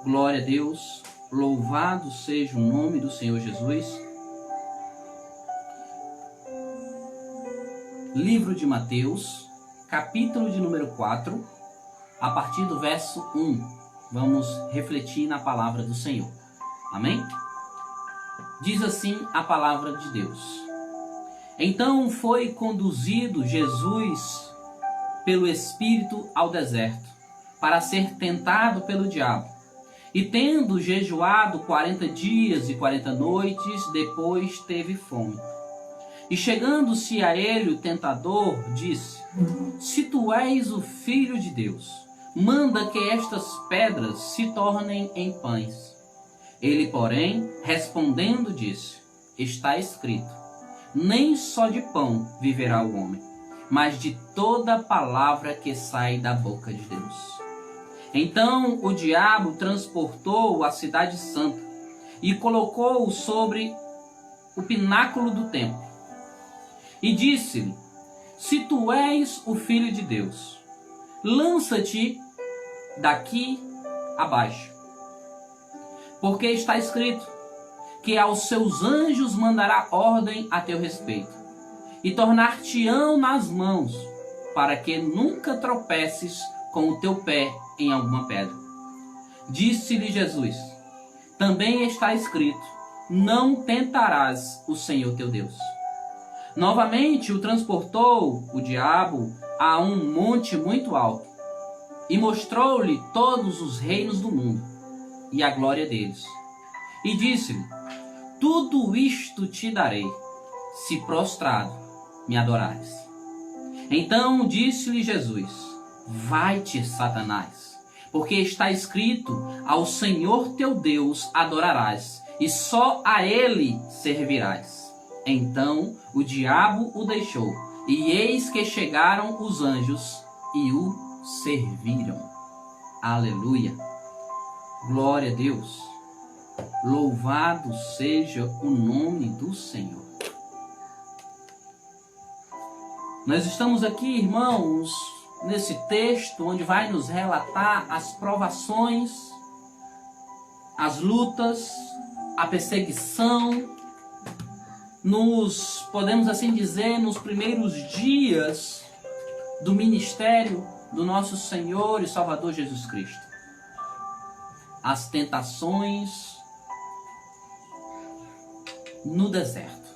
Glória a Deus, louvado seja o nome do Senhor Jesus. Livro de Mateus, capítulo de número 4, a partir do verso 1. Vamos refletir na palavra do Senhor. Amém? Diz assim a palavra de Deus. Então foi conduzido Jesus pelo Espírito ao deserto, para ser tentado pelo diabo. E tendo jejuado 40 dias e 40 noites, depois teve fome. E chegando-se a ele o tentador, disse: Se tu és o Filho de Deus, manda que estas pedras se tornem em pães. Ele, porém, respondendo, disse: Está escrito: Nem só de pão viverá o homem, mas de toda palavra que sai da boca de Deus. Então o diabo transportou-o à cidade santa e colocou-o sobre o pináculo do templo. E disse-lhe: Se tu és o Filho de Deus, lança-te daqui abaixo. Porque está escrito que aos seus anjos mandará ordem a teu respeito, e tornar-te-ão nas mãos, para que nunca tropeces com o teu pé em alguma pedra. Disse-lhe Jesus: Também está escrito: Não tentarás o Senhor teu Deus. Novamente o transportou o diabo a um monte muito alto, e mostrou-lhe todos os reinos do mundo, e a glória deles. E disse-lhe: Tudo isto te darei, se prostrado me adorares. Então disse-lhe Jesus: Vai-te, Satanás, porque está escrito: Ao Senhor teu Deus adorarás, e só a Ele servirás. Então o diabo o deixou, e eis que chegaram os anjos e o serviram. Aleluia! Glória a Deus! Louvado seja o nome do Senhor. Nós estamos aqui, irmãos, nesse texto onde vai nos relatar as provações, as lutas, a perseguição, podemos assim dizer, nos primeiros dias do ministério do nosso Senhor e Salvador Jesus Cristo. As tentações no deserto.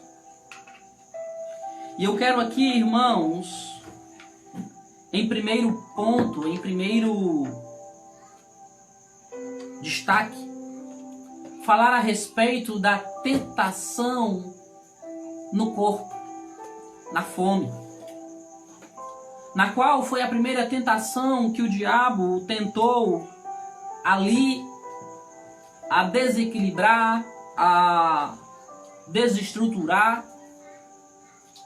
E eu quero aqui, irmãos, em primeiro ponto, em primeiro destaque, falar a respeito da tentação no corpo, na fome, na qual foi a primeira tentação que o diabo tentou ali a desequilibrar, a desestruturar,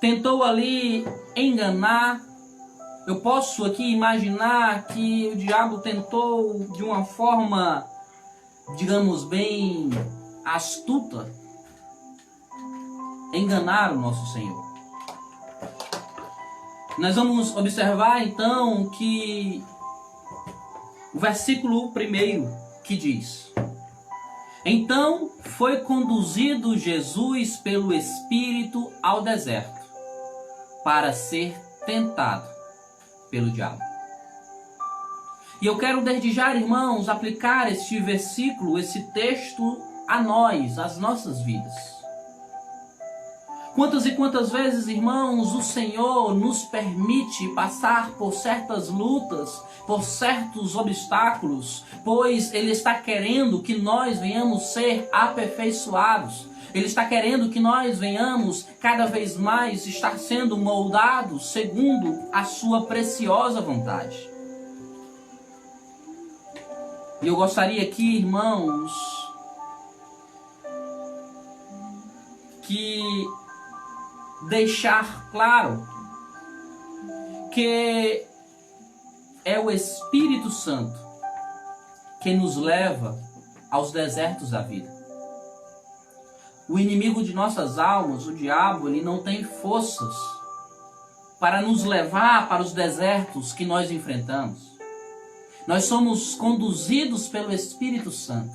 tentou ali enganar. Eu posso aqui imaginar que o diabo tentou de uma forma, digamos bem, astuta, enganar o nosso Senhor. Nós vamos observar então que o versículo 1 que diz: Então foi conduzido Jesus pelo Espírito ao deserto, para ser tentado pelo diabo. E eu quero desde já, irmãos, aplicar este versículo, esse texto a nós, às nossas vidas. Quantas e quantas vezes, irmãos, o Senhor nos permite passar por certas lutas, por certos obstáculos, pois Ele está querendo que nós venhamos ser aperfeiçoados. Ele está querendo que nós venhamos cada vez mais estar sendo moldados segundo a sua preciosa vontade. E eu gostaria aqui, irmãos, que deixar claro que é o Espírito Santo que nos leva aos desertos da vida. O inimigo de nossas almas, o diabo, ele não tem forças para nos levar para os desertos que nós enfrentamos. Nós somos conduzidos pelo Espírito Santo,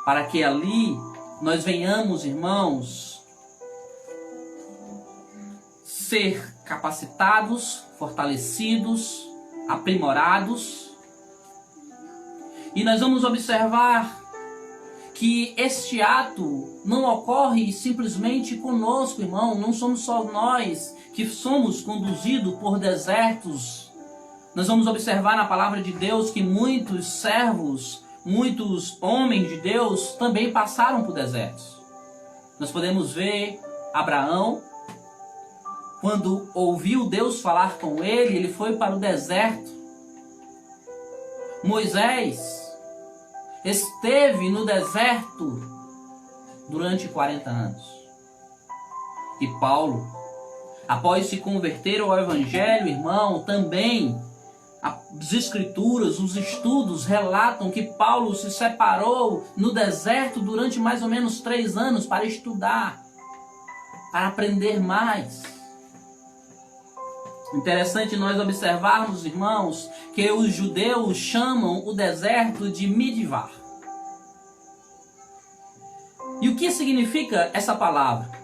para que ali nós venhamos, irmãos, ser capacitados, fortalecidos, aprimorados. E nós vamos observar que este ato não ocorre simplesmente conosco, irmão. Não somos só nós que somos conduzidos por desertos. Nós vamos observar na palavra de Deus que muitos servos, muitos homens de Deus também passaram por desertos. Nós podemos ver Abraão, quando ouviu Deus falar com ele, ele foi para o deserto. Moisés esteve no deserto durante 40 anos. E Paulo, após se converter ao Evangelho, irmão, também as Escrituras, os estudos relatam que Paulo se separou no deserto durante mais ou menos 3 anos para estudar, para aprender mais. Interessante nós observarmos, irmãos, que os judeus chamam o deserto de Midvar. E o que significa essa palavra?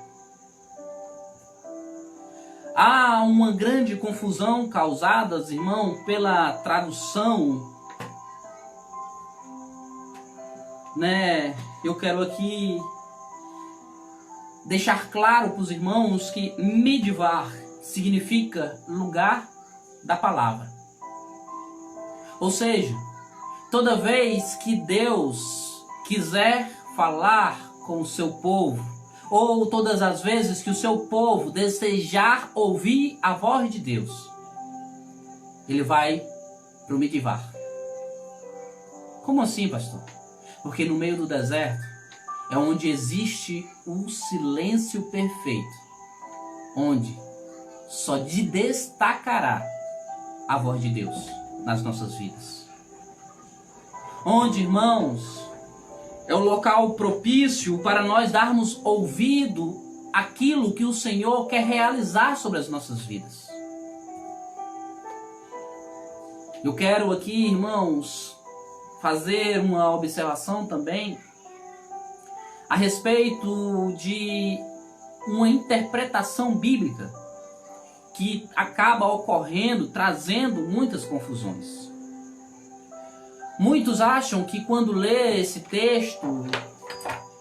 Há uma grande confusão causada, irmão, pela tradução, né? Eu quero aqui deixar claro para os irmãos que Midvar significa lugar da palavra. Ou seja, toda vez que Deus quiser falar com o seu povo, ou todas as vezes que o seu povo desejar ouvir a voz de Deus, ele vai para o Midvar. Como assim, pastor? Porque no meio do deserto é onde existe o silêncio perfeito, onde só destacará a voz de Deus nas nossas vidas. Onde, irmãos, é o local propício para nós darmos ouvido àquilo que o Senhor quer realizar sobre as nossas vidas. Eu quero aqui, irmãos, fazer uma observação também a respeito de uma interpretação bíblica que acaba ocorrendo, trazendo muitas confusões. Muitos acham que quando lê esse texto,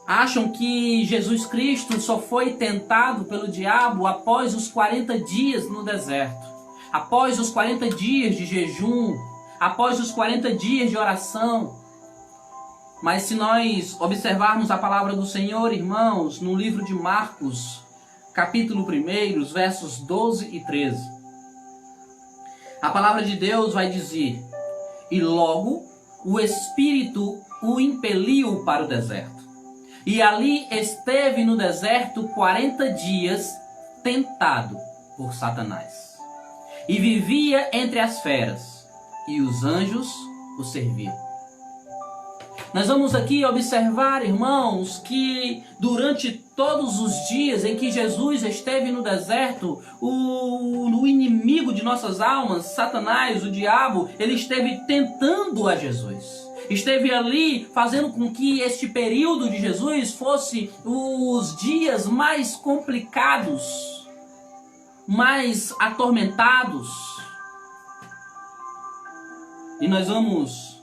acham que Jesus Cristo só foi tentado pelo diabo após os 40 dias no deserto, após os 40 dias de jejum, após os 40 dias de oração. Mas se nós observarmos a palavra do Senhor, irmãos, no livro de Marcos, capítulo 1, versos 12 e 13. A palavra de Deus vai dizer: e logo o Espírito o impeliu para o deserto. E ali esteve no deserto 40 dias, tentado por Satanás. E vivia entre as feras, e os anjos o serviam. Nós vamos aqui observar, irmãos, que durante todos os dias em que Jesus esteve no deserto, o inimigo de nossas almas, Satanás, o diabo, ele esteve tentando a Jesus. Esteve ali fazendo com que este período de Jesus fosse os dias mais complicados, mais atormentados. E nós vamos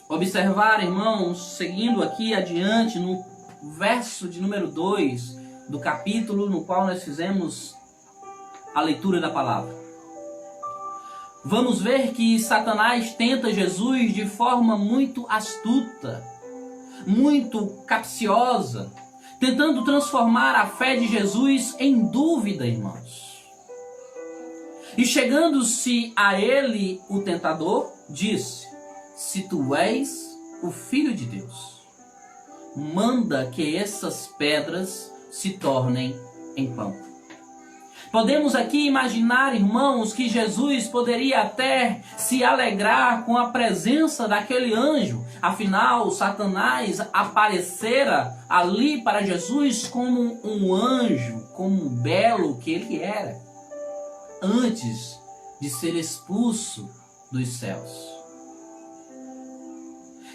observar, irmãos, seguindo aqui adiante no verso de número 2 do capítulo no qual nós fizemos a leitura da palavra. Vamos ver que Satanás tenta Jesus de forma muito astuta, muito capciosa, tentando transformar a fé de Jesus em dúvida, irmãos. E chegando-se a ele, o tentador disse: se tu és o Filho de Deus, manda que essas pedras se tornem em pão. Podemos aqui imaginar, irmãos, que Jesus poderia até se alegrar com a presença daquele anjo. Afinal, Satanás aparecera ali para Jesus como um anjo, como um belo que ele era, antes de ser expulso dos céus.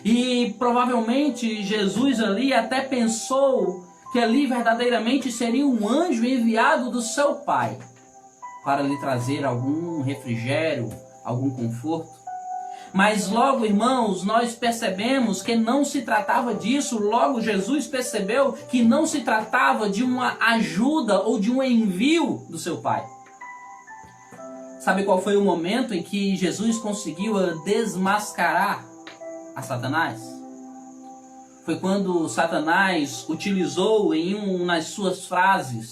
E provavelmente Jesus ali até pensou que ali verdadeiramente seria um anjo enviado do seu Pai para lhe trazer algum refrigério, algum conforto. Mas logo, irmãos, nós percebemos que não se tratava disso. Logo, Jesus percebeu que não se tratava de uma ajuda ou de um envio do seu Pai. Sabe qual foi o momento em que Jesus conseguiu desmascarar a Satanás? Foi quando Satanás utilizou em uma das suas frases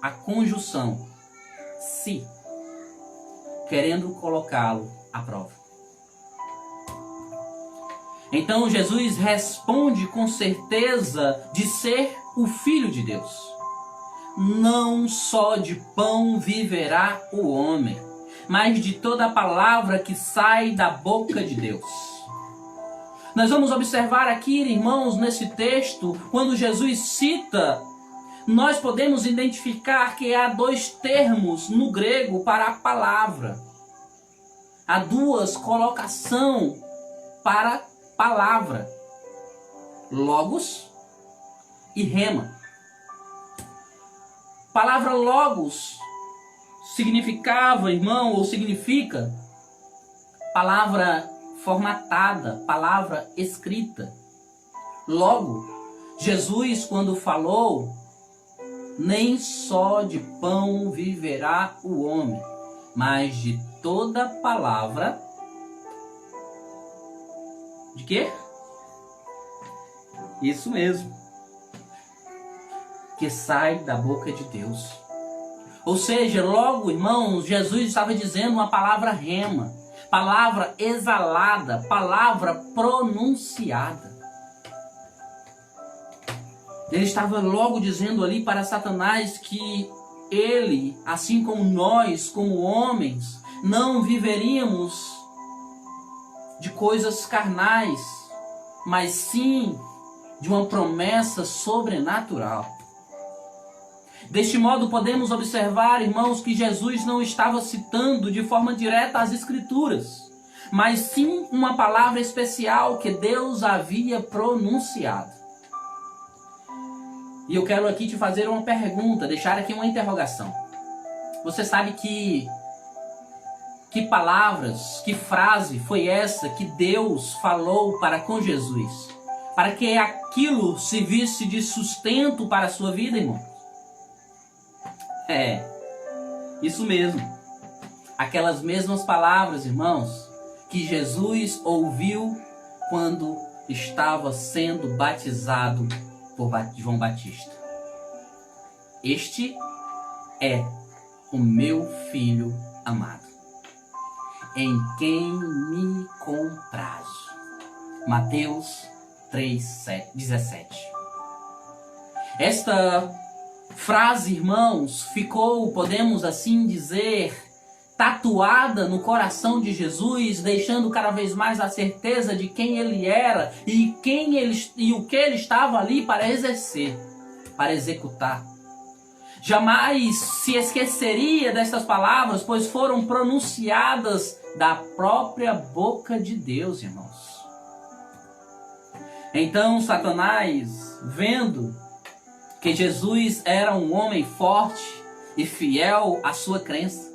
a conjunção se, querendo colocá-lo à prova. Então Jesus responde com certeza de ser o Filho de Deus. Não só de pão viverá o homem, mas de toda a palavra que sai da boca de Deus. Nós vamos observar aqui, irmãos, nesse texto, quando Jesus cita, nós podemos identificar que há dois termos no grego para a palavra. Há duas colocações para palavra: logos e rema. Palavra logos significava, irmão, ou significa palavra formatada, palavra escrita. Logo, Jesus, quando falou, nem só de pão viverá o homem, mas de toda palavra. De quê? Isso mesmo. Que sai da boca de Deus. Ou seja, logo, irmãos, Jesus estava dizendo uma palavra rema, palavra exalada, palavra pronunciada. Ele estava logo dizendo ali para Satanás que ele, assim como nós, como homens, não viveríamos de coisas carnais, mas sim de uma promessa sobrenatural. Deste modo, podemos observar, irmãos, que Jesus não estava citando de forma direta as Escrituras, mas sim uma palavra especial que Deus havia pronunciado. E eu quero aqui te fazer uma pergunta, deixar aqui uma interrogação. Você sabe que palavras, que frase foi essa que Deus falou para com Jesus? Para que aquilo servisse de sustento para a sua vida, irmão? Isso mesmo. Aquelas mesmas palavras, irmãos, que Jesus ouviu quando estava sendo batizado por João Batista. Este é o meu filho amado, em quem me comprazo. Mateus 3:17. Esta frase, irmãos, ficou, podemos assim dizer, tatuada no coração de Jesus, deixando cada vez mais a certeza de quem ele era e o que ele estava ali para exercer, para executar. Jamais se esqueceria dessas palavras, pois foram pronunciadas da própria boca de Deus, irmãos. Então Satanás, vendo que Jesus era um homem forte e fiel à sua crença,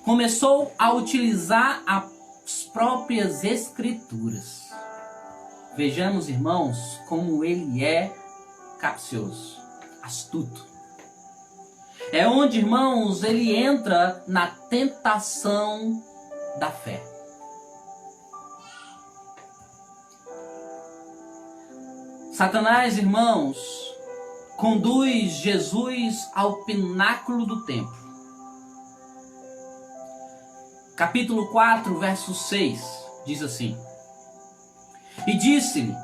começou a utilizar as próprias Escrituras. Vejamos, irmãos, como ele é capcioso, astuto. É onde, irmãos, ele entra na tentação da fé. Satanás, irmãos, conduz Jesus ao pináculo do templo. Capítulo 4, verso 6, diz assim: E disse-lhe,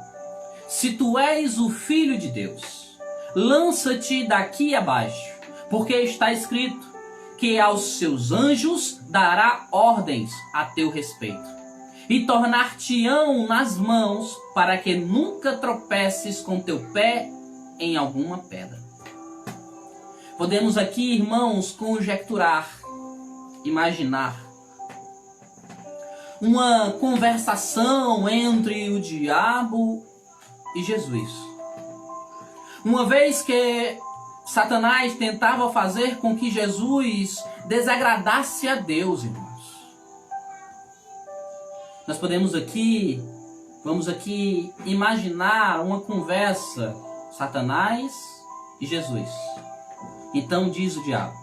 se tu és o Filho de Deus, lança-te daqui abaixo, porque está escrito que aos seus anjos dará ordens a teu respeito, e tornar-te-ão nas mãos, para que nunca tropeces com teu pé em alguma pedra. Podemos aqui, irmãos, conjecturar, imaginar uma conversação entre o diabo e Jesus. Uma vez que Satanás tentava fazer com que Jesus desagradasse a Deus, irmãos. Nós vamos aqui imaginar uma conversa, Satanás e Jesus. Então diz o diabo: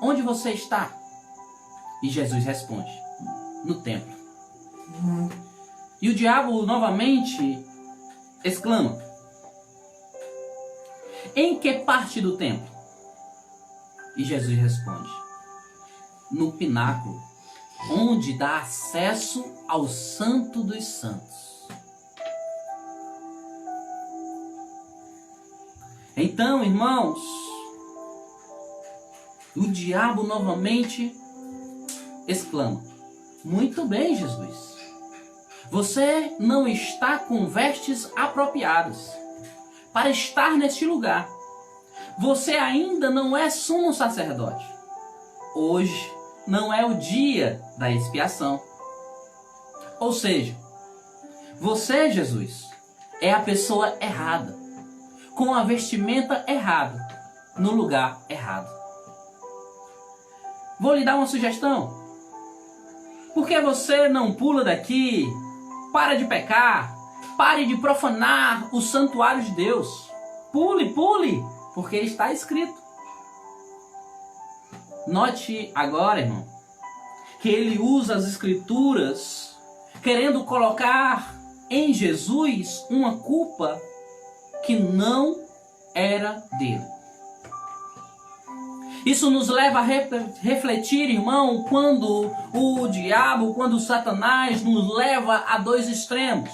onde você está? E Jesus responde: no templo. E o diabo novamente exclama: em que parte do templo? E Jesus responde: no pináculo, onde dá acesso ao Santo dos Santos. Então, irmãos, o diabo novamente exclama: muito bem, Jesus. Você não está com vestes apropriadas para estar neste lugar. Você ainda não é sumo sacerdote. Hoje não é o dia da expiação. Ou seja, você, Jesus, é a pessoa errada, com a vestimenta errada, no lugar errado. Vou lhe dar uma sugestão. Por que você não pula daqui? Para de pecar. Pare de profanar o santuário de Deus. Pule, porque está escrito. Note agora, irmão, que ele usa as escrituras querendo colocar em Jesus uma culpa que não era dele. Isso nos leva a refletir, irmão, quando o diabo, quando o Satanás nos leva a dois extremos.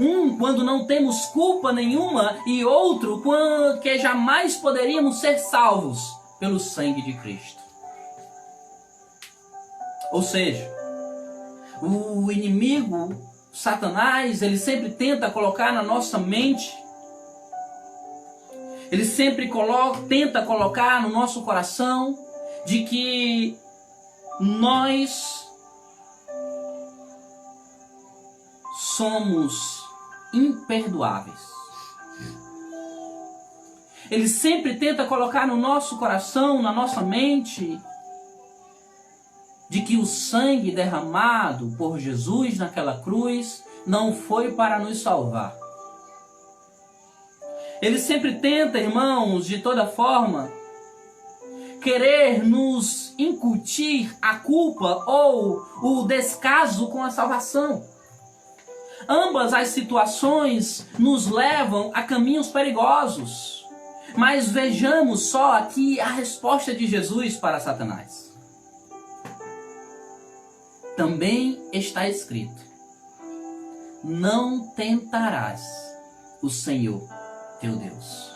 Um, quando não temos culpa nenhuma, e outro, quando que jamais poderíamos ser salvos pelo sangue de Cristo. Ou seja, o inimigo, Satanás, ele sempre tenta colocar na nossa mente, ele sempre tenta colocar no nosso coração de que nós somos imperdoáveis. Ele sempre tenta colocar no nosso coração, na nossa mente, de que o sangue derramado por Jesus naquela cruz não foi para nos salvar. Ele sempre tenta, irmãos, de toda forma, querer nos incutir a culpa ou o descaso com a salvação. Ambas as situações nos levam a caminhos perigosos. Mas vejamos só aqui a resposta de Jesus para Satanás. Também está escrito: não tentarás o Senhor teu Deus.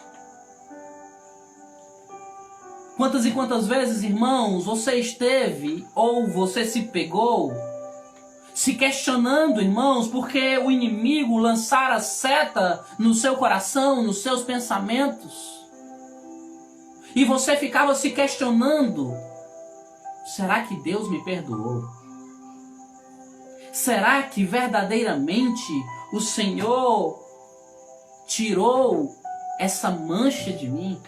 Quantas e quantas vezes, irmãos, você esteve ou você se pegou se questionando, irmãos, porque o inimigo lançara seta no seu coração, nos seus pensamentos, e você ficava se questionando: será que Deus me perdoou? Será que verdadeiramente o Senhor tirou essa mancha de mim?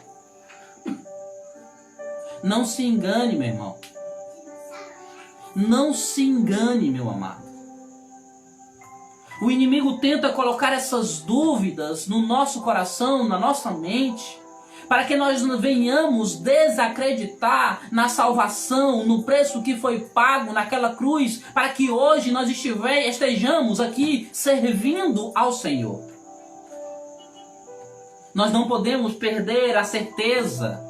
Não se engane, meu irmão. Não se engane, meu amado. O inimigo tenta colocar essas dúvidas no nosso coração, na nossa mente, para que nós venhamos desacreditar na salvação, no preço que foi pago naquela cruz, para que hoje nós estejamos aqui servindo ao Senhor. Nós não podemos perder a certeza.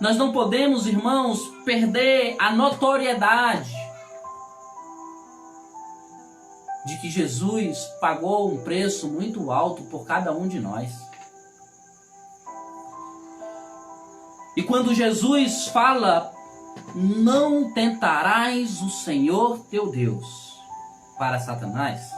Nós não podemos, irmãos, perder a notoriedade de que Jesus pagou um preço muito alto por cada um de nós. E quando Jesus fala: não tentarás o Senhor teu Deus, para Satanás,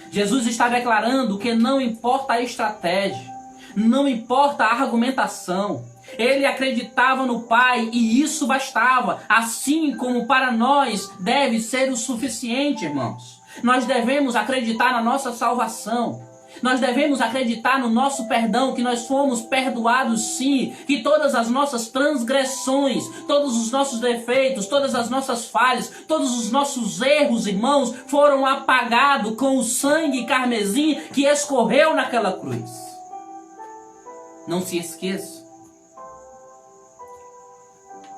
Jesus está declarando que não importa a estratégia, não importa a argumentação, Ele acreditava no Pai e isso bastava, assim como para nós deve ser o suficiente, irmãos. Nós devemos acreditar na nossa salvação. Nós devemos acreditar no nosso perdão, que nós fomos perdoados sim, que todas as nossas transgressões, todos os nossos defeitos, todas as nossas falhas, todos os nossos erros, irmãos, foram apagados com o sangue carmesim que escorreu naquela cruz. Não se esqueça.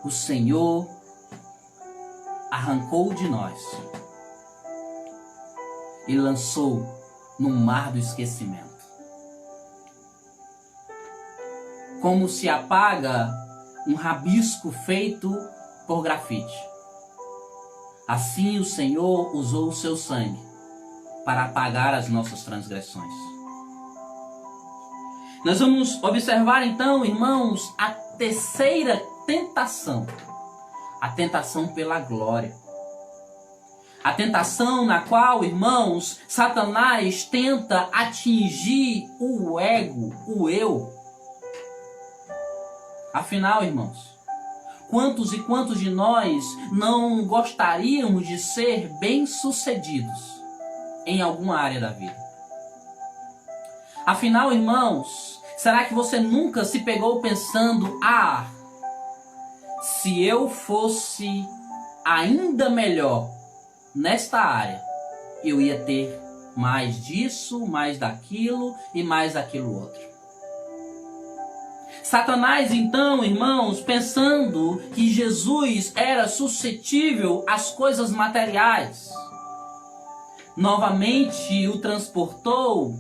O Senhor arrancou de nós e lançou no mar do esquecimento. Como se apaga um rabisco feito por grafite. Assim o Senhor usou o seu sangue para apagar as nossas transgressões. Nós vamos observar então, irmãos, a terceira tentação. A tentação pela glória. A tentação na qual, irmãos, Satanás tenta atingir o ego, o eu. Afinal, irmãos, quantos e quantos de nós não gostaríamos de ser bem-sucedidos em alguma área da vida? Afinal, irmãos, será que você nunca se pegou pensando, se eu fosse ainda melhor nesta área, eu ia ter mais disso, mais daquilo e mais aquilo outro. Satanás, então, irmãos, pensando que Jesus era suscetível às coisas materiais, novamente o transportou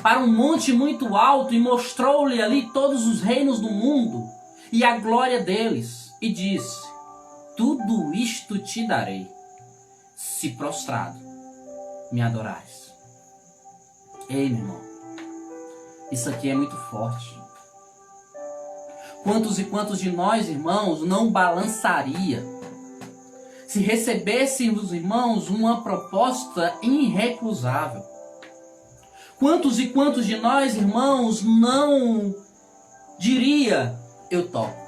para um monte muito alto e mostrou-lhe ali todos os reinos do mundo e a glória deles, e disse: tudo isto te darei, se prostrado me adorares. Ei, meu irmão, isso aqui é muito forte. Quantos e quantos de nós, irmãos, não balançaria se recebêssemos, irmãos, uma proposta irrecusável? Quantos e quantos de nós, irmãos, não diria, eu topo?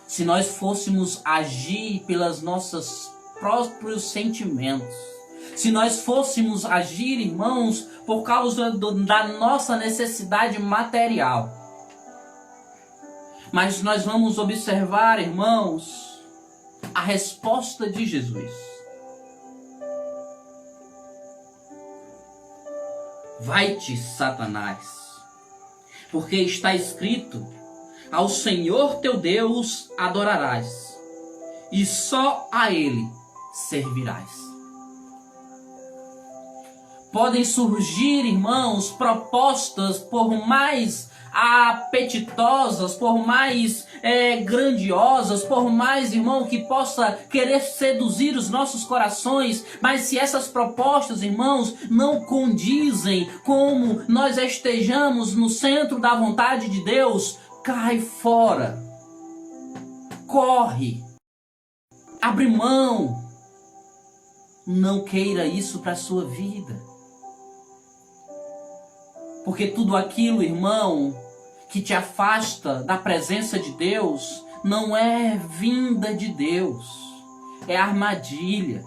Se nós fôssemos agir pelos nossos próprios sentimentos, se nós fôssemos agir, irmãos, por causa da nossa necessidade material. Mas nós vamos observar, irmãos, a resposta de Jesus. Vai-te, Satanás, porque está escrito: ao Senhor teu Deus adorarás, e só a Ele servirás. Podem surgir, irmãos, propostas por mais apetitosas, por mais grandiosas, por mais, irmão, que possa querer seduzir os nossos corações, mas se essas propostas, irmãos, não condizem como nós estejamos no centro da vontade de Deus, cai fora, corre, abre mão, não queira isso para a sua vida. Porque tudo aquilo, irmão, que te afasta da presença de Deus, não é vinda de Deus. É armadilha.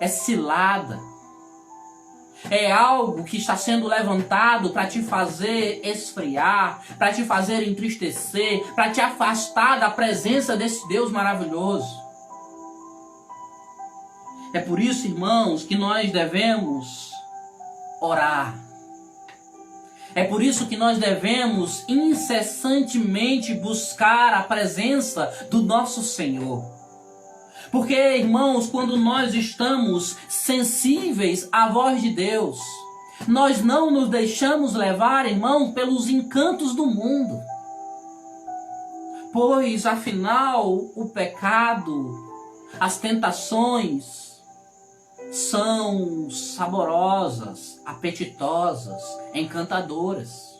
É cilada. É algo que está sendo levantado para te fazer esfriar, para te fazer entristecer, para te afastar da presença desse Deus maravilhoso. É por isso, irmãos, que nós devemos orar. É por isso que nós devemos incessantemente buscar a presença do nosso Senhor. Porque, irmãos, quando nós estamos sensíveis à voz de Deus, nós não nos deixamos levar, irmão, pelos encantos do mundo. Pois, afinal, o pecado, as tentações são saborosas, apetitosas, encantadoras.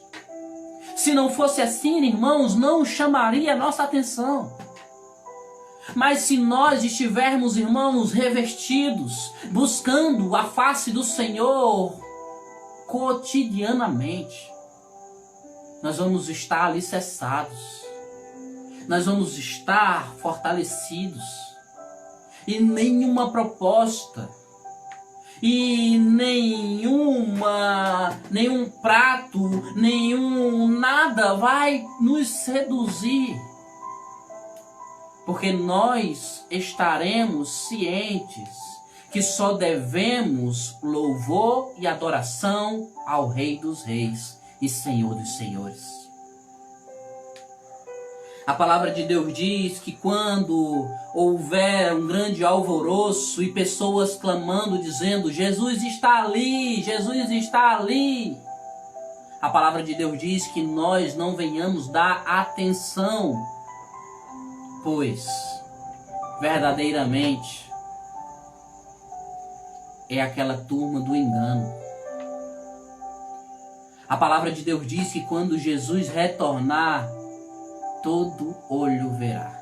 Se não fosse assim, irmãos, não chamaria a nossa atenção. Mas se nós estivermos, irmãos, revestidos, buscando a face do Senhor cotidianamente, nós vamos estar alicerçados, nós vamos estar fortalecidos, e nenhuma proposta, e nenhum prato, nada vai nos seduzir, porque nós estaremos cientes que só devemos louvor e adoração ao Rei dos Reis e Senhor dos Senhores. A palavra de Deus diz que quando houver um grande alvoroço e pessoas clamando, dizendo: Jesus está ali, Jesus está ali, a palavra de Deus diz que nós não venhamos dar atenção, pois verdadeiramente é aquela turma do engano. A palavra de Deus diz que quando Jesus retornar, todo olho verá.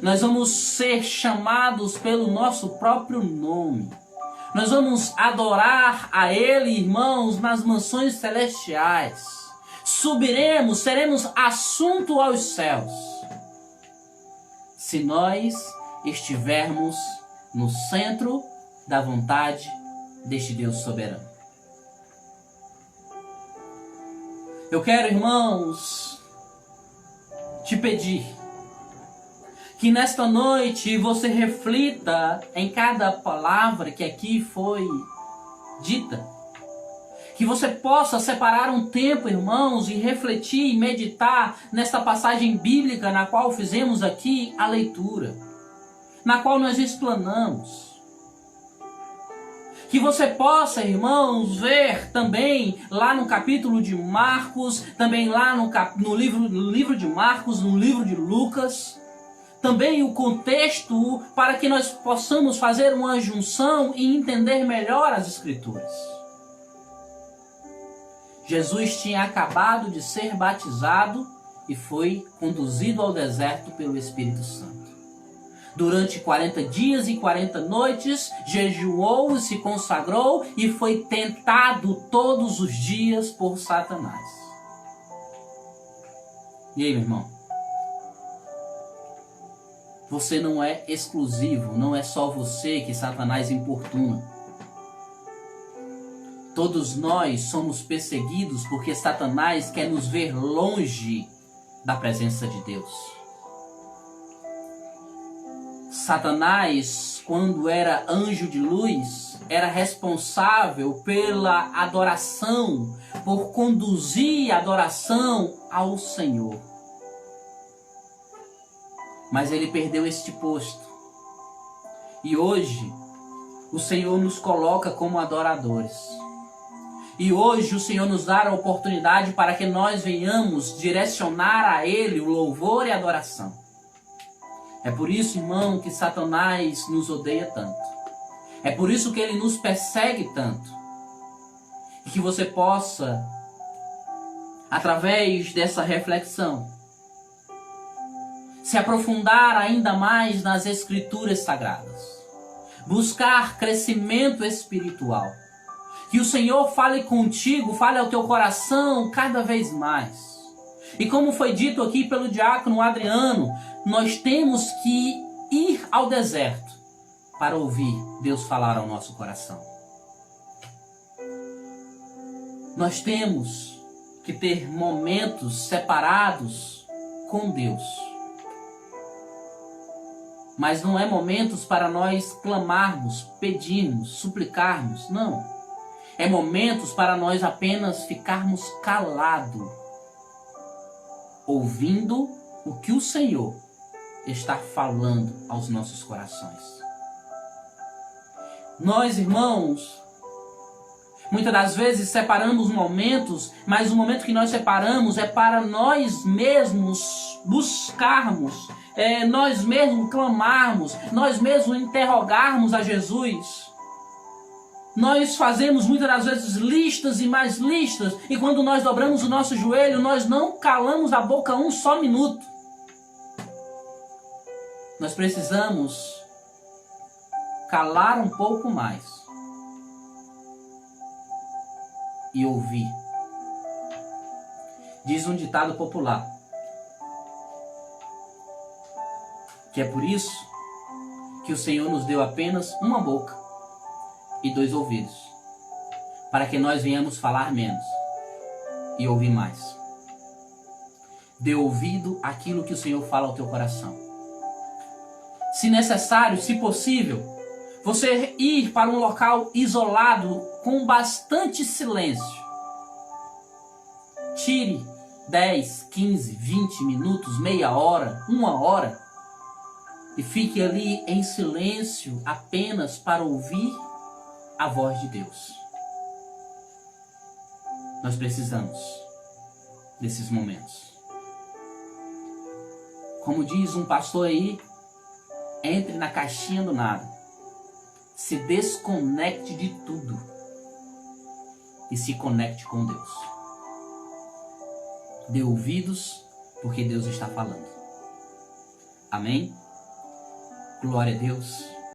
Nós vamos ser chamados pelo nosso próprio nome. Nós vamos adorar a Ele, irmãos, nas mansões celestiais. Subiremos, seremos assunto aos céus, se nós estivermos no centro da vontade deste Deus soberano. Eu quero, irmãos, te pedir que nesta noite você reflita em cada palavra que aqui foi dita. Que você possa separar um tempo, irmãos, e refletir e meditar nesta passagem bíblica na qual fizemos aqui a leitura, na qual nós explanamos. Que você possa, irmãos, ver também lá no capítulo de Marcos, também lá no livro de Marcos, no livro de Lucas, também o contexto para que nós possamos fazer uma junção e entender melhor as Escrituras. Jesus tinha acabado de ser batizado e foi conduzido ao deserto pelo Espírito Santo. Durante 40 dias e 40 noites, jejuou e se consagrou e foi tentado todos os dias por Satanás. E aí, meu irmão? Você não é exclusivo, não é só você que Satanás importuna. Todos nós somos perseguidos porque Satanás quer nos ver longe da presença de Deus. Satanás, quando era anjo de luz, era responsável pela adoração, por conduzir a adoração ao Senhor. Mas ele perdeu este posto. E hoje, o Senhor nos coloca como adoradores. E hoje o Senhor nos dá a oportunidade para que nós venhamos direcionar a Ele o louvor e a adoração. É por isso, irmão, que Satanás nos odeia tanto. É por isso que ele nos persegue tanto. E que você possa, através dessa reflexão, se aprofundar ainda mais nas Escrituras Sagradas. Buscar crescimento espiritual. Que o Senhor fale contigo, fale ao teu coração cada vez mais. E como foi dito aqui pelo diácono Adriano, nós temos que ir ao deserto para ouvir Deus falar ao nosso coração. Nós temos que ter momentos separados com Deus. Mas não é momentos para nós clamarmos, pedirmos, suplicarmos, não. É momentos para nós apenas ficarmos calados, ouvindo o que o Senhor está falando aos nossos corações. Nós, irmãos, muitas das vezes separamos momentos, mas o momento que nós separamos é para nós mesmos buscarmos, nós mesmos clamarmos, nós mesmos interrogarmos a Jesus. Nós fazemos muitas das vezes listas e mais listas, e quando nós dobramos o nosso joelho, nós não calamos a boca um só minuto. Nós precisamos calar um pouco mais e ouvir Diz um ditado popular, que é por isso que o Senhor nos deu apenas uma boca e 2 ouvidos, para que nós venhamos falar menos e ouvir mais. Dê ouvido àquilo que o Senhor fala ao teu coração. Se necessário, se possível, você ir para um local isolado com bastante silêncio. Tire 10, 15, 20 minutos, meia hora, 1 hora e fique ali em silêncio apenas para ouvir a voz de Deus. Nós precisamos desses momentos. Como diz um pastor aí, entre na caixinha do nada. Se desconecte de tudo e se conecte com Deus. Dê ouvidos porque Deus está falando. Amém? Glória a Deus.